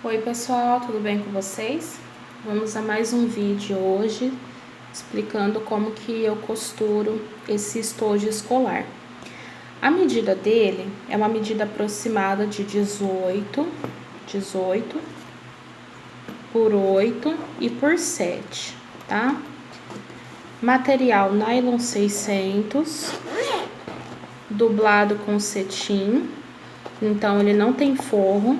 Oi pessoal, tudo bem com vocês? Vamos a mais um vídeo hoje explicando como que eu costuro esse estojo escolar. A medida dele é uma medida aproximada de 18 por 8 e por 7, tá? Material nylon 600, dublado com cetim, então ele não tem forro.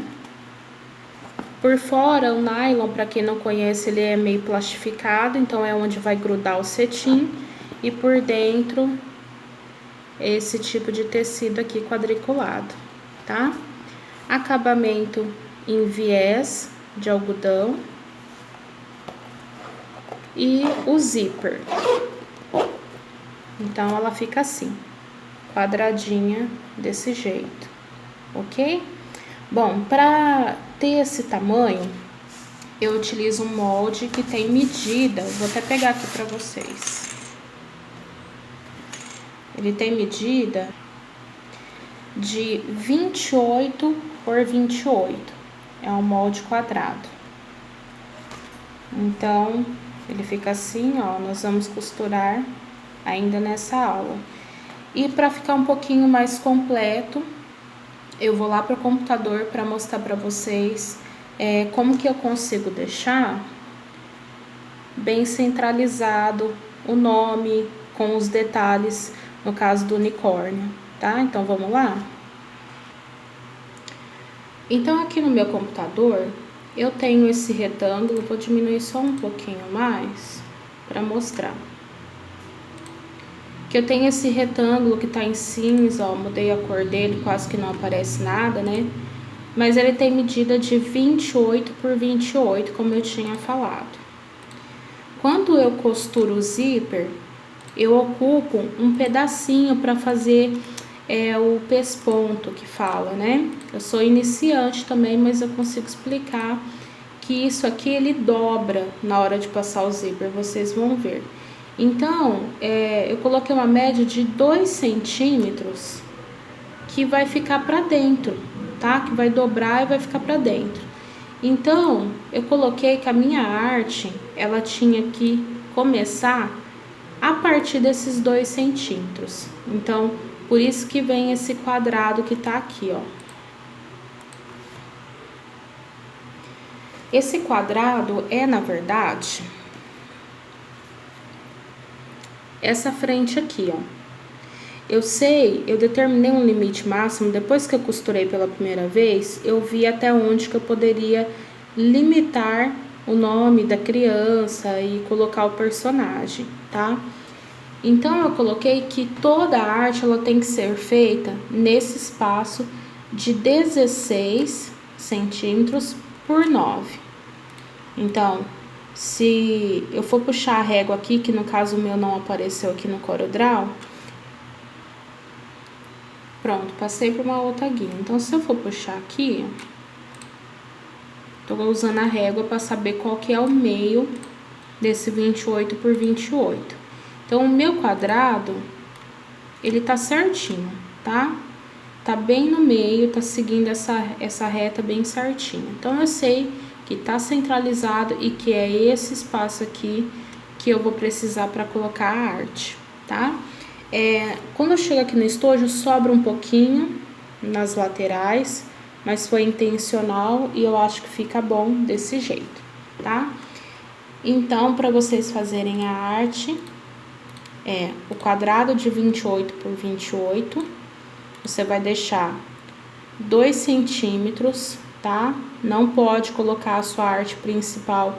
Por fora, o nylon, para quem não conhece, ele é meio plastificado, então é onde vai grudar o cetim. E por dentro, esse tipo de tecido aqui quadriculado, tá? Acabamento em viés de algodão. E o zíper. Então, ela fica assim, quadradinha desse jeito, ok? Bom, para ter esse tamanho, eu utilizo um molde que tem medida, vou até pegar aqui para vocês. Ele tem medida de 28 por 28, é um molde quadrado. Então, ele fica assim, ó, nós vamos costurar ainda nessa aula. E para ficar um pouquinho mais completo, eu vou lá para o computador para mostrar para vocês como que eu consigo deixar bem centralizado o nome com os detalhes, no caso do unicórnio, tá? Então, vamos lá? Então, aqui no meu computador, eu tenho esse retângulo, vou diminuir só um pouquinho mais para mostrar. Que eu tenho esse retângulo que tá em cinza, ó, mudei a cor dele, quase que não aparece nada, né? Mas ele tem medida de 28 por 28, como eu tinha falado. Quando eu costuro o zíper, eu ocupo um pedacinho para fazer o pesponto que fala, né? Eu sou iniciante também, mas eu consigo explicar que isso aqui ele dobra na hora de passar o zíper, vocês vão ver. Então, eu coloquei uma média de 2 centímetros que vai ficar para dentro, tá? Que vai dobrar e vai ficar para dentro. Então, eu coloquei que a minha arte, ela tinha que começar a partir desses 2 centímetros. Então, por isso que vem esse quadrado que tá aqui, ó. Esse quadrado é, na verdade, essa frente aqui, ó. Eu determinei um limite máximo, depois que eu costurei pela primeira vez, eu vi até onde que eu poderia limitar o nome da criança e colocar o personagem, tá? Então, eu coloquei que toda a arte, ela tem que ser feita nesse espaço de 16 centímetros por 9. Então, se eu for puxar a régua aqui, que no caso o meu não apareceu aqui no CorelDRAW, pronto, passei para uma outra guia. Então, se eu for puxar aqui, tô usando a régua para saber qual que é o meio desse 28 por 28. Então, o meu quadrado, ele tá certinho, tá? Tá bem no meio, tá seguindo essa reta bem certinho. Então, eu sei que tá centralizado e que é esse espaço aqui que eu vou precisar para colocar a arte, tá? Quando eu chego aqui no estojo, sobra um pouquinho nas laterais, mas foi intencional e eu acho que fica bom desse jeito, tá? Então, para vocês fazerem a arte, o quadrado de 28 por 28, você vai deixar 2 centímetros, tá? Não pode colocar a sua arte principal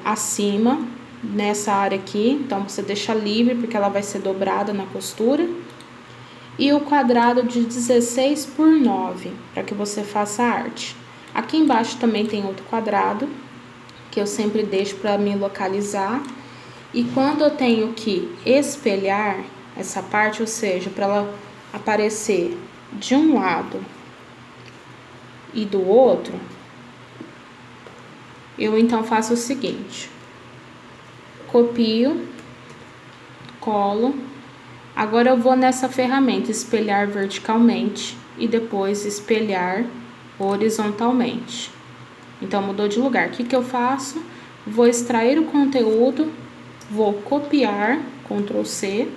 acima, nessa área aqui, então você deixa livre, porque ela vai ser dobrada na costura. E o quadrado de 16 por 9, para que você faça a arte. Aqui embaixo também tem outro quadrado, que eu sempre deixo para me localizar. E quando eu tenho que espelhar essa parte, ou seja, para ela aparecer de um lado e do outro, eu então faço o seguinte: copio, colo. Agora eu vou nessa ferramenta espelhar verticalmente e depois espelhar horizontalmente. Então, mudou de lugar. O que que eu faço? Vou extrair o conteúdo, vou copiar, Ctrl C.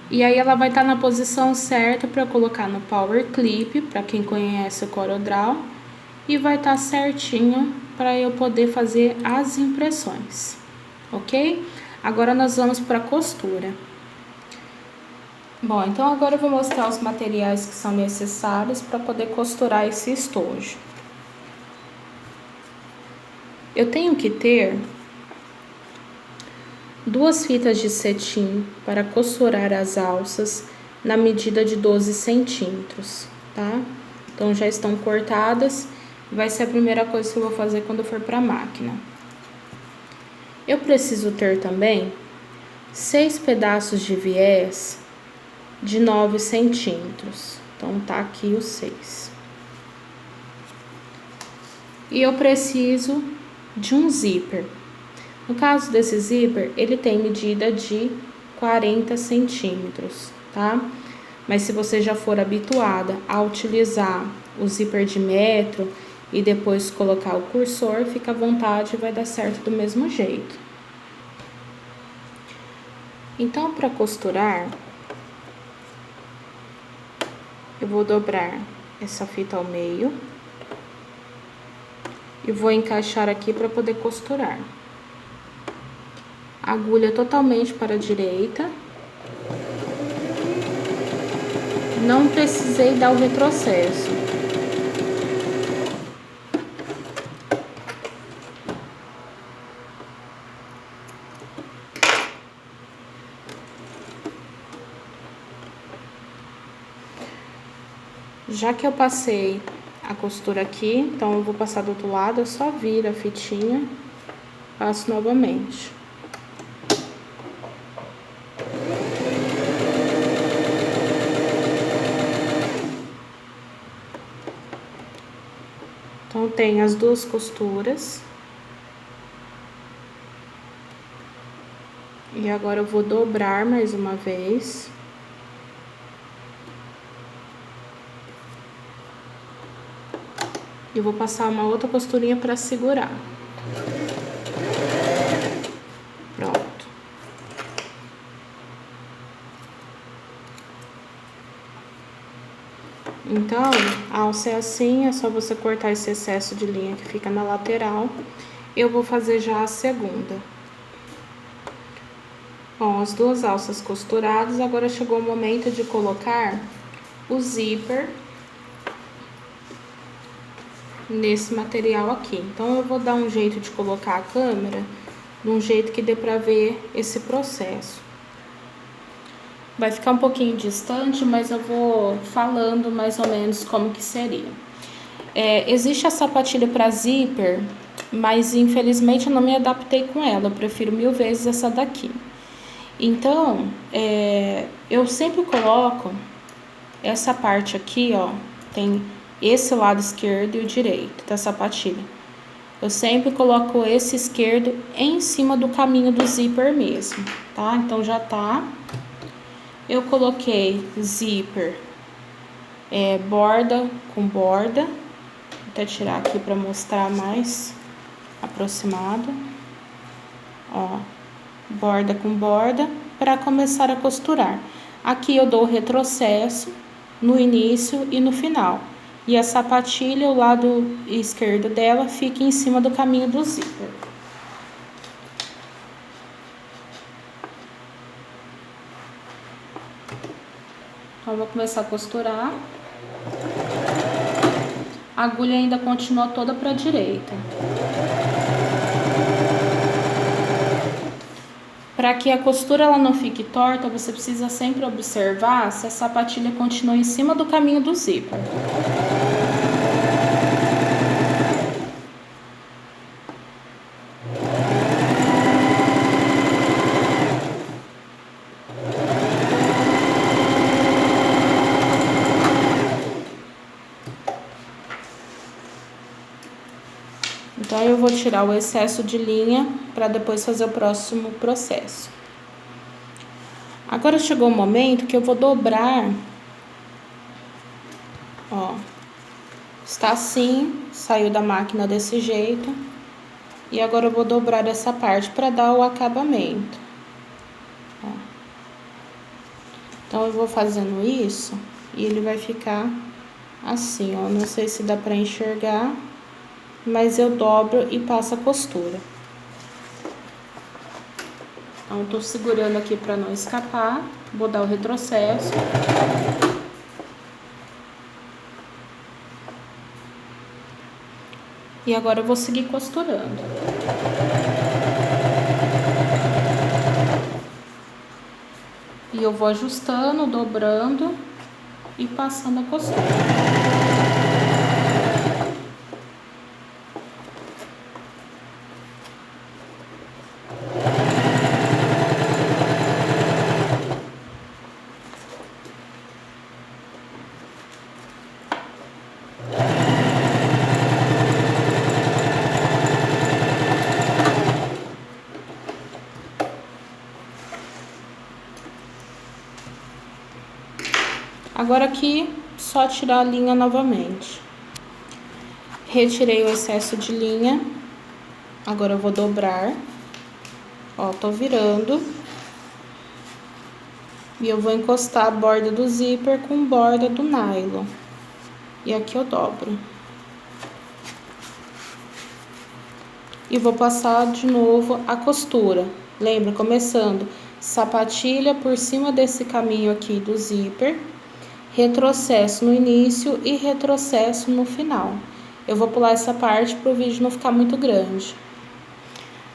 E aí, ela vai estar na posição certa para colocar no Power Clip, para quem conhece o CorelDRAW. E vai estar certinho para eu poder fazer as impressões, ok? Agora, nós vamos para a costura. Bom, então agora eu vou mostrar os materiais que são necessários para poder costurar esse estojo. Eu tenho que ter 2 fitas de cetim para costurar as alças na medida de 12 centímetros, tá? Então, já estão cortadas, vai ser a primeira coisa que eu vou fazer quando eu for para a máquina. Eu preciso ter também 6 pedaços de viés de 9 centímetros. Então, tá aqui os 6. E eu preciso de um zíper. No caso desse zíper, ele tem medida de 40 centímetros, tá? Mas se você já for habituada a utilizar o zíper de metro e depois colocar o cursor, fica à vontade e vai dar certo do mesmo jeito. Então, para costurar, eu vou dobrar essa fita ao meio e vou encaixar aqui para poder costurar. Agulha totalmente para a direita. Não precisei dar o retrocesso. Já que eu passei a costura aqui, então eu vou passar do outro lado, eu só viro a fitinha, passo novamente. Então, tem as 2 costuras. E agora eu vou dobrar mais uma vez. E vou passar uma outra costurinha para segurar. Pronto. Então, a alça é assim, é só você cortar esse excesso de linha que fica na lateral. Eu vou fazer já a segunda. Bom, as 2 alças costuradas, agora chegou o momento de colocar o zíper nesse material aqui. Então, eu vou dar um jeito de colocar a câmera de um jeito que dê pra ver esse processo. Vai ficar um pouquinho distante, mas eu vou falando mais ou menos como que seria. Existe a sapatilha para zíper, mas infelizmente eu não me adaptei com ela. Eu prefiro 1000 vezes essa daqui. Então, eu sempre coloco essa parte aqui, ó, tem esse lado esquerdo e o direito da sapatilha. Eu sempre coloco esse esquerdo em cima do caminho do zíper mesmo, tá? Então, já tá. Eu coloquei zíper, borda com borda. Vou até tirar aqui para mostrar mais aproximado. Ó, borda com borda para começar a costurar. Aqui eu dou o retrocesso no início e no final. E a sapatilha, o lado esquerdo dela, fica em cima do caminho do zíper. Então, eu vou começar a costurar. A agulha ainda continua toda para a direita. Para que a costura ela não fique torta, você precisa sempre observar se a sapatilha continua em cima do caminho do zíper. Então, eu vou tirar o excesso de linha para depois fazer o próximo processo. Agora chegou o momento que eu vou dobrar, ó, Está assim, saiu da máquina desse jeito. E agora eu vou dobrar essa parte para dar o acabamento. Ó. Então, eu vou fazendo isso e ele vai ficar assim, ó. Não sei se dá para enxergar, mas eu dobro e passo a costura. Então, eu tô segurando aqui para não escapar. Vou dar o retrocesso. E agora eu vou seguir costurando. E eu vou ajustando, dobrando e passando a costura. Agora aqui, só tirar a linha novamente. Retirei o excesso de linha. Agora eu vou dobrar. Ó, tô virando. E eu vou encostar a borda do zíper com borda do nylon. E aqui eu dobro. E vou passar de novo a costura. Lembra, começando sapatilha por cima desse caminho aqui do zíper. Retrocesso no início e retrocesso no final. Eu vou pular essa parte para o vídeo não ficar muito grande.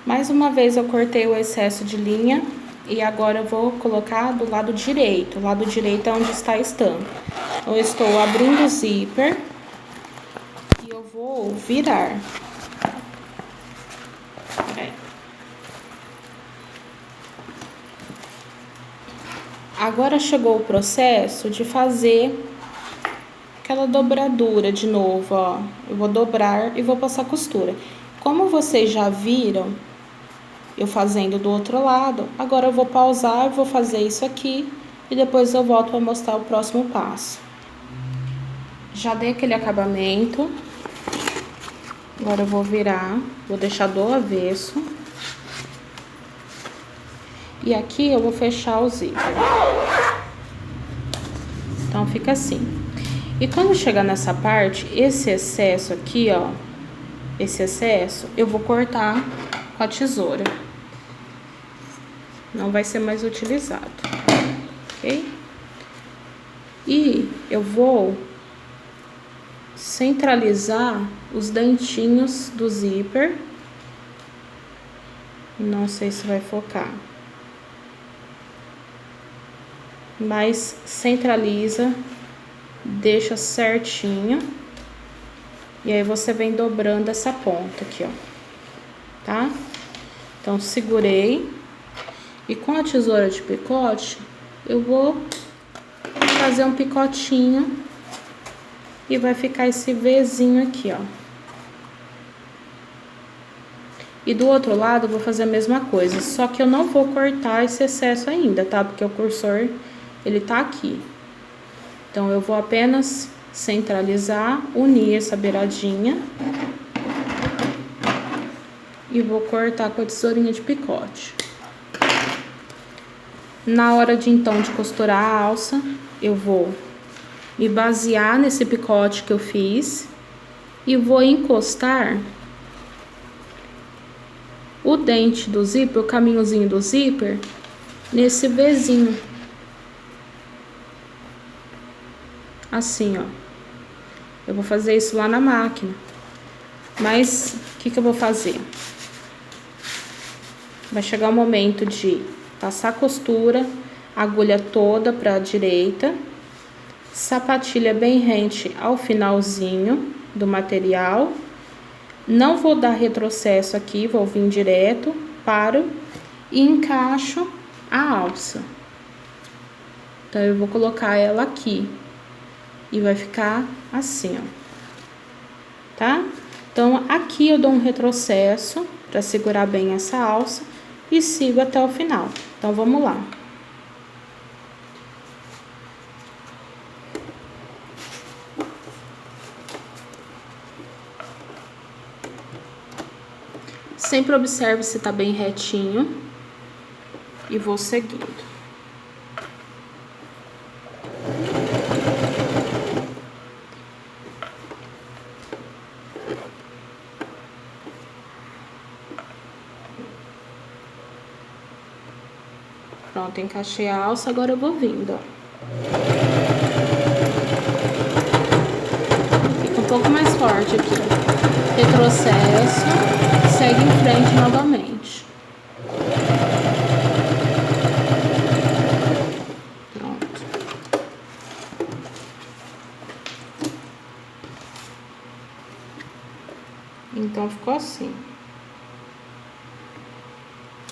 Mais uma vez eu cortei o excesso de linha e agora eu vou colocar do lado direito. O lado direito é onde está a estampa. Então, eu estou abrindo o zíper e eu vou virar. Peraí. Agora chegou o processo de fazer aquela dobradura de novo, ó. Eu vou dobrar e vou passar costura. Como vocês já viram eu fazendo do outro lado, agora eu vou pausar, vou fazer isso aqui e depois eu volto para mostrar o próximo passo. Já dei aquele acabamento. Agora eu vou virar, vou deixar do avesso. E aqui eu vou fechar o zíper. Então, fica assim. E quando chegar nessa parte, esse excesso aqui, ó, esse excesso, eu vou cortar com a tesoura. Não vai ser mais utilizado, ok? E eu vou centralizar os dentinhos do zíper. Não sei se vai focar. Mas centraliza, deixa certinho. E aí você vem dobrando essa ponta aqui, ó. Tá? Então, segurei. E com a tesoura de picote, eu vou fazer um picotinho. E vai ficar esse Vzinho aqui, ó. E do outro lado, eu vou fazer a mesma coisa. Só que eu não vou cortar esse excesso ainda, tá? Porque o cursor, ele tá aqui. Então, eu vou apenas centralizar, unir essa beiradinha. E vou cortar com a tesourinha de picote. Na hora de, então, de costurar a alça, eu vou me basear nesse picote que eu fiz. E vou encostar o dente do zíper, o caminhozinho do zíper, nesse Vzinho. Assim, ó. Eu vou fazer isso lá na máquina. Mas, o que eu vou fazer? Vai chegar o momento de passar a costura, agulha toda para a direita, sapatilha bem rente ao finalzinho do material. Não vou dar retrocesso aqui, vou vir direto, paro e encaixo a alça. Então, eu vou colocar ela aqui e vai ficar assim, ó. Tá? Então, aqui eu dou um retrocesso para segurar bem essa alça e sigo até o final. Então, vamos lá. Sempre observe se tá bem retinho e vou seguindo. Pronto, encaixei a alça, agora eu vou vindo, ó. Fica um pouco mais forte aqui. Retrocesso, segue em frente novamente. Pronto. Então ficou assim.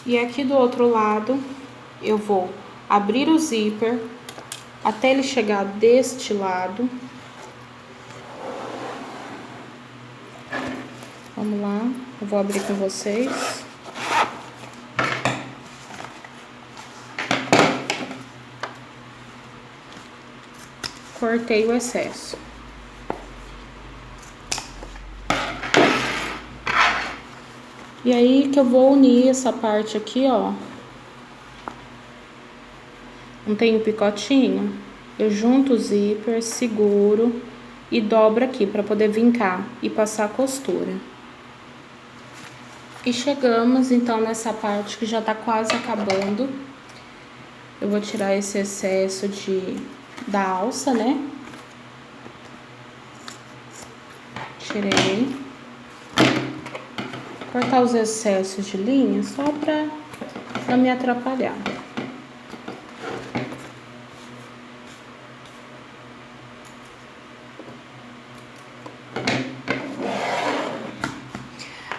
E aqui do outro lado, eu vou abrir o zíper até ele chegar deste lado. Vamos lá, eu vou abrir com vocês. Cortei o excesso. E aí que eu vou unir essa parte aqui, ó. Não tem o picotinho? Eu junto o zíper, seguro e dobro aqui para poder vincar e passar a costura. E chegamos então nessa parte que já tá quase acabando. Eu vou tirar esse excesso da alça, né? Tirei. Cortar os excessos de linha só pra não me atrapalhar.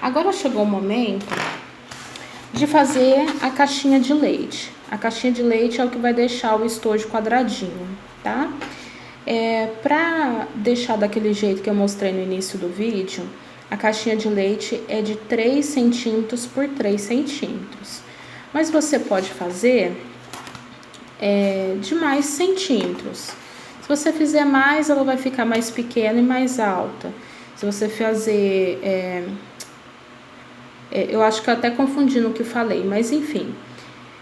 Agora chegou o momento de fazer a caixinha de leite. A caixinha de leite é o que vai deixar o estojo quadradinho, tá? Pra deixar daquele jeito que eu mostrei no início do vídeo, a caixinha de leite é de 3 centímetros por 3 centímetros. Mas você pode fazer de mais centímetros. Se você fizer mais, ela vai ficar mais pequena e mais alta. Se você fazer... eu acho que eu até confundi no que falei, mas enfim.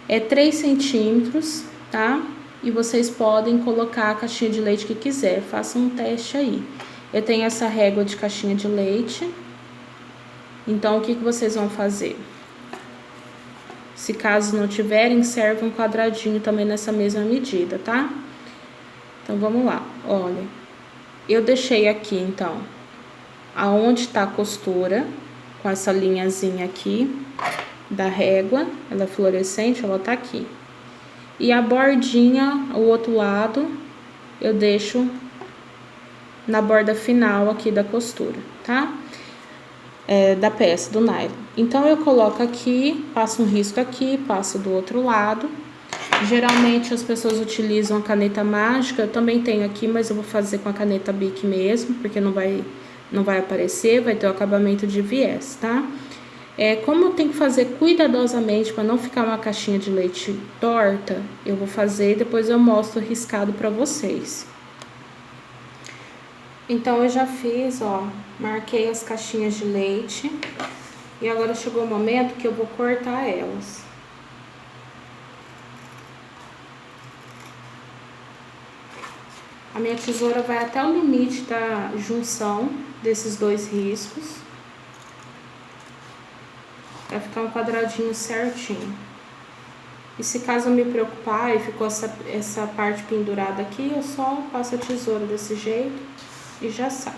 É 3 centímetros, tá? E vocês podem colocar a caixinha de leite que quiser. Façam um teste aí. Eu tenho essa régua de caixinha de leite. Então, o que vocês vão fazer? Se caso não tiverem, serve um quadradinho também nessa mesma medida, tá? Então, vamos lá. Olha, eu deixei aqui, então, aonde tá a costura, com essa linhazinha aqui da régua. Ela é fluorescente, ela tá aqui. E a bordinha, o outro lado, eu deixo na borda final aqui da costura, tá? Da peça, do nylon. Então, eu coloco aqui, passo um risco aqui, passo do outro lado. Geralmente, as pessoas utilizam a caneta mágica. Eu também tenho aqui, mas eu vou fazer com a caneta Bic mesmo, porque não vai aparecer, vai ter o acabamento de viés, tá? Como eu tenho que fazer cuidadosamente para não ficar uma caixinha de leite torta, eu vou fazer e depois eu mostro riscado para vocês. Então, eu já fiz, ó, marquei as caixinhas de leite e agora chegou o momento que eu vou cortar elas. A minha tesoura vai até o limite da junção desses dois riscos, pra ficar um quadradinho certinho. E se caso eu me preocupar e ficou essa parte pendurada aqui, eu só passo a tesoura desse jeito e já sai.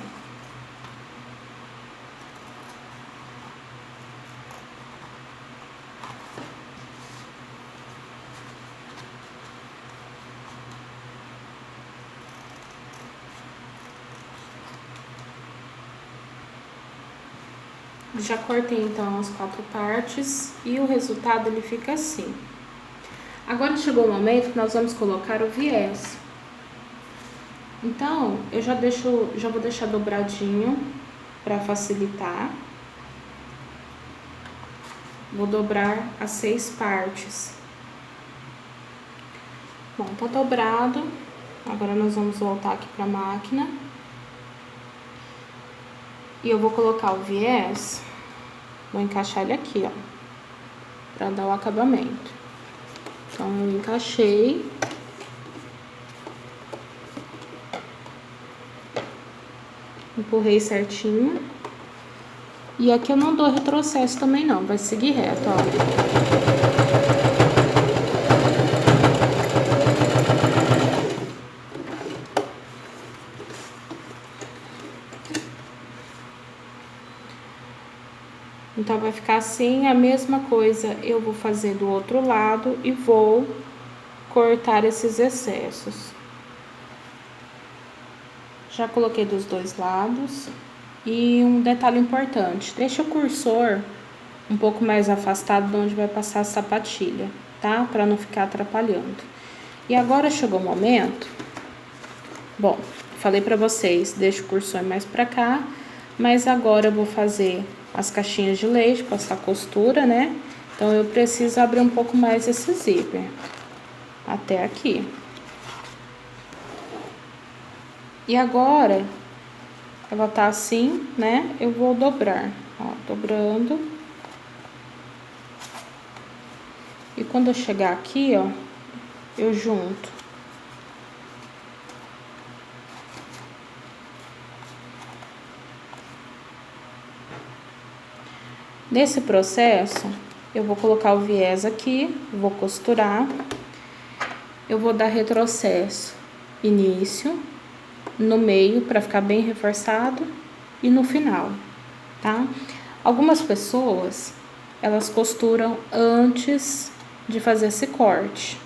Já cortei então as 4 partes e o resultado ele fica assim. Agora chegou o momento que nós vamos colocar o viés. Então, eu já vou deixar dobradinho para facilitar. Vou dobrar as 6 partes. Bom, tá dobrado. Agora nós vamos voltar aqui para a máquina. E eu vou colocar o viés Vou encaixar ele aqui, ó, pra dar o acabamento. Então, eu encaixei. Empurrei certinho. E aqui eu não dou retrocesso também não, vai seguir reto, ó. Então, vai ficar assim, a mesma coisa eu vou fazer do outro lado e vou cortar esses excessos. Já coloquei dos dois lados. E um detalhe importante, deixa o cursor um pouco mais afastado de onde vai passar a sapatilha, tá? Pra não ficar atrapalhando. E agora chegou o momento, bom, falei pra vocês, deixa o cursor mais pra cá, mas agora eu vou fazer as caixinhas de leite, passar costura, né? Então, eu preciso abrir um pouco mais esse zíper, até aqui. E agora, ela tá assim, né? Eu vou dobrar, ó, dobrando. E quando eu chegar aqui, ó, eu junto. Nesse processo, eu vou colocar o viés aqui, vou costurar. Eu vou dar retrocesso, início, no meio, para ficar bem reforçado, e no final, tá? Algumas pessoas, elas costuram antes de fazer esse corte,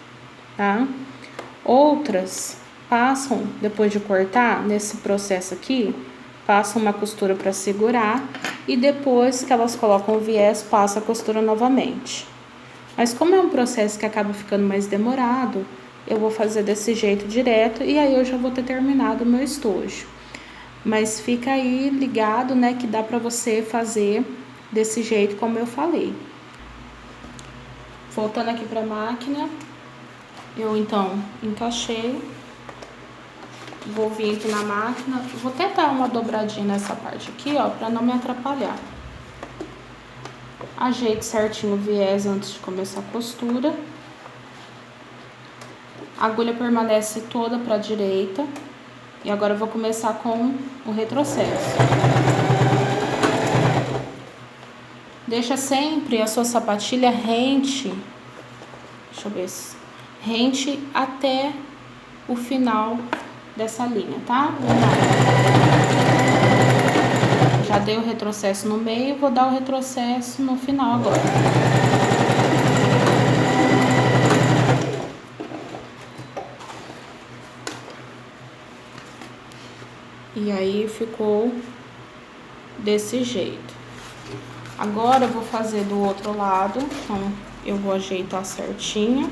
tá? Outras passam, depois de cortar, nesse processo aqui, passam uma costura para segurar e depois que elas colocam o viés, passa a costura novamente. Mas como é um processo que acaba ficando mais demorado, eu vou fazer desse jeito direto e aí eu já vou ter terminado o meu estojo. Mas fica aí ligado, né, que dá pra você fazer desse jeito como eu falei. Voltando aqui pra máquina, eu então encaixei. Vou vir aqui na máquina, vou tentar uma dobradinha nessa parte aqui, ó, pra não me atrapalhar. Ajeito certinho o viés antes de começar a costura. A agulha permanece toda pra direita. E agora eu vou começar com o retrocesso. Deixa sempre a sua sapatilha rente, deixa eu ver se, rente até o final dessa linha, tá? Já dei o retrocesso no meio, vou dar o retrocesso no final agora. E aí ficou desse jeito. Agora eu vou fazer do outro lado, então eu vou ajeitar certinho.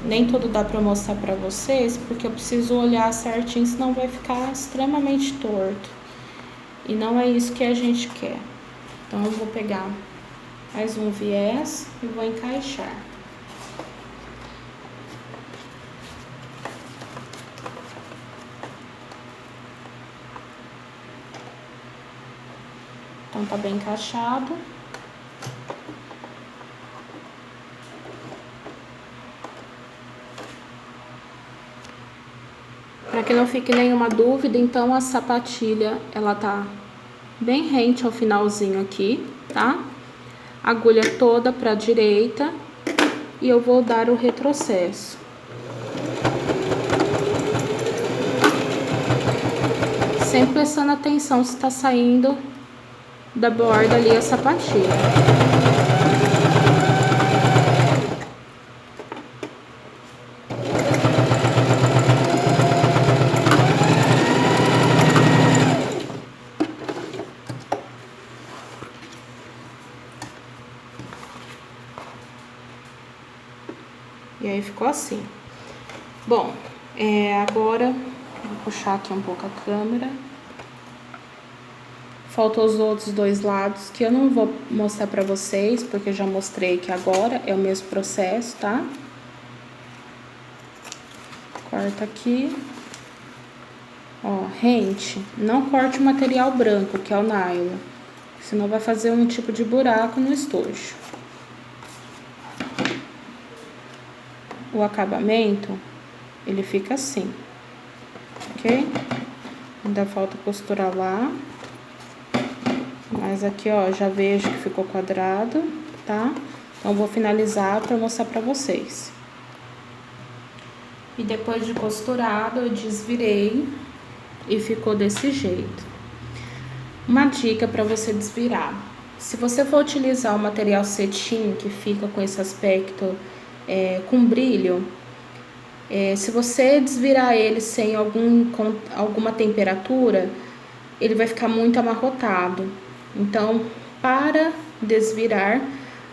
Nem tudo dá pra mostrar pra vocês, porque eu preciso olhar certinho, senão vai ficar extremamente torto. E não é isso que a gente quer. Então eu vou pegar mais um viés e vou encaixar. Então tá bem encaixado. Para que não fique nenhuma dúvida, então a sapatilha, ela tá bem rente ao finalzinho aqui, tá? Agulha toda pra direita e eu vou dar o retrocesso. Sempre prestando atenção se tá saindo da borda ali a sapatilha. E aí ficou assim. Bom, agora vou puxar aqui um pouco a câmera. Faltam os outros dois lados, que eu não vou mostrar pra vocês, porque eu já mostrei que agora é o mesmo processo, tá? Corta aqui. Ó, rente, não corte o material branco, que é o nylon. senão vai fazer um tipo de buraco no estojo. O acabamento, ele fica assim, ok? Ainda falta costurar lá. Mas aqui, ó, já vejo que ficou quadrado, tá? Então, vou finalizar pra mostrar pra vocês. E depois de costurado, eu desvirei e ficou desse jeito. Uma dica pra você desvirar. Se você for utilizar o material cetim, que fica com esse aspecto com brilho, se você desvirar ele sem alguma temperatura, ele vai ficar muito amarrotado. Então, para desvirar,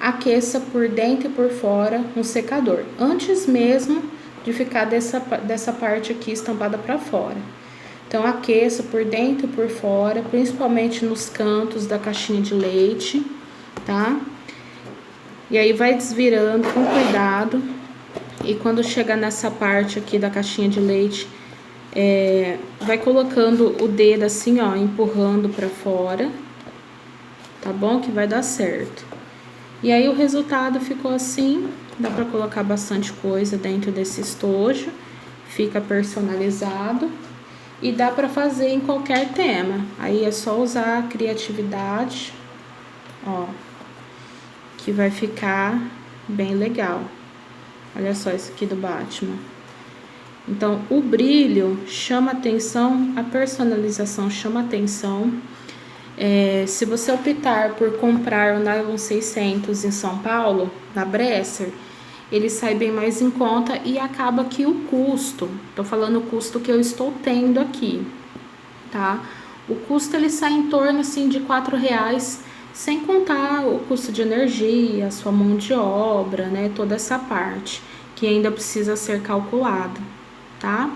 aqueça por dentro e por fora um secador, antes mesmo de ficar dessa parte aqui estampada para fora. Então, aqueça por dentro e por fora, principalmente nos cantos da caixinha de leite, tá? E aí vai desvirando com cuidado. E quando chegar nessa parte aqui da caixinha de leite, vai colocando o dedo assim, ó, empurrando pra fora, tá bom? Que vai dar certo. E aí o resultado ficou assim, dá pra colocar bastante coisa dentro desse estojo, fica personalizado e dá pra fazer em qualquer tema. Aí é só usar a criatividade, ó, que vai ficar bem legal. Olha só esse aqui do Batman. Então, o brilho chama atenção, a personalização chama atenção. Se você optar por comprar o Nylon 600 em São Paulo, na Bresser, ele sai bem mais em conta e acaba que o custo, tô falando o custo que eu estou tendo aqui, tá? O custo ele sai em torno assim de R$4, sem contar o custo de energia, sua mão de obra, né? Toda essa parte que ainda precisa ser calculada, tá?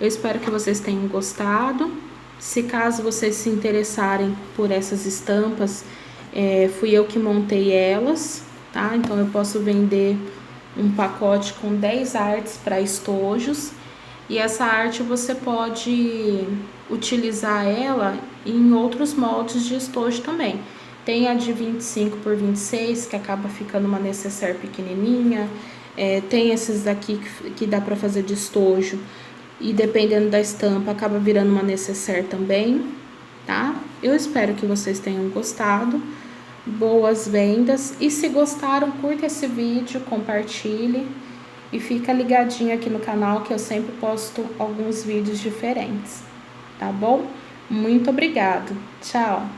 Eu espero que vocês tenham gostado. Se caso vocês se interessarem por essas estampas, fui eu que montei elas, tá? Então eu posso vender um pacote com 10 artes para estojos. E essa arte você pode utilizar ela em outros moldes de estojo também. Tem a de 25 por 26, que acaba ficando uma necessaire pequenininha. Tem esses daqui que dá para fazer de estojo. E dependendo da estampa, acaba virando uma necessaire também, tá? Eu espero que vocês tenham gostado. Boas vendas. E se gostaram, curta esse vídeo, compartilhe. E fica ligadinho aqui no canal que eu sempre posto alguns vídeos diferentes, tá bom? Muito obrigado. Tchau!